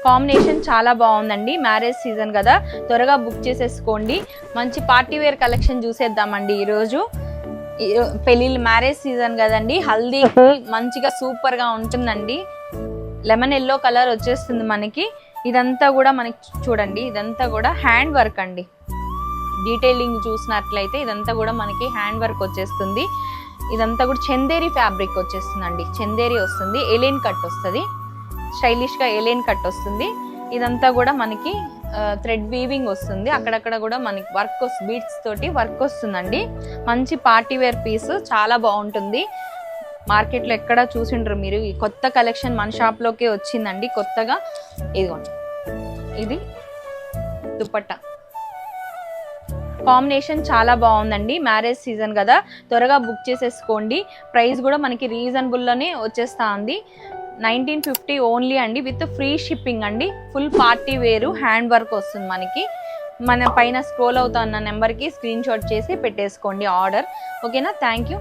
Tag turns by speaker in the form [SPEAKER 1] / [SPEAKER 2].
[SPEAKER 1] Combination చాలా బాగుందండి. Marriage season కదా, త్వరగా బుక్ చేసేసుకోండి. మంచి పార్టీ వేర్ కలెక్షన్ చూసేద్దామండి ఈరోజు. పెళ్ళిళ్ళు మ్యారేజ్ సీజన్ కదండి, హల్దీ మంచిగా సూపర్ గా ఉంటుందండి. లెమన్ ఎల్లో కలర్ వచ్చేస్తుంది మనకి. ఇదంతా కూడా మనకి చూడండి, ఇదంతా కూడా హ్యాండ్ వర్క్ అండి. డీటెయిలింగ్ చూసినట్లయితే ఇదంతా కూడా మనకి హ్యాండ్ వర్క్ వచ్చేస్తుంది. ఇదంతా కూడా చందేరి ఫ్యాబ్రిక్ వచ్చేస్తుందండి. చందేరి వస్తుంది, ఎలైన్ కట్ వస్తుంది, స్టైలిష్ గా ఎలైన్ కట్ వస్తుంది. ఇదంతా కూడా మనకి థ్రెడ్ వీవింగ్ వస్తుంది. అక్కడక్కడ కూడా మనకి వర్క్ బీట్స్ తోటి వర్క్ వస్తుందండి. మంచి పార్టీ వేర్ పీస్, చాలా బాగుంటుంది. మార్కెట్లో ఎక్కడ చూసిండ్రు మీరు. ఈ కొత్త కలెక్షన్ మన షాప్లోకి వచ్చిందండి కొత్తగా. ఇదిగోండి, ఇది దుపట్టా కాంబినేషన్ చాలా బాగుందండి. మ్యారేజ్ సీజన్ కదా, త్వరగా బుక్ చేసేసుకోండి. ప్రైస్ కూడా మనకి రీజనబుల్లోనే వచ్చేస్తా ఉంది. 1950 ఓన్లీ అండి, విత్ ఫ్రీ షిప్పింగ్ అండి. ఫుల్ పార్టీ వేరు హ్యాండ్ వర్క్ వస్తుంది మనకి. మన పైన స్క్రోల్ అవుతున్న నెంబర్కి స్క్రీన్ షాట్ చేసి పెట్టేసుకోండి ఆర్డర్. ఓకేనా? Thank you.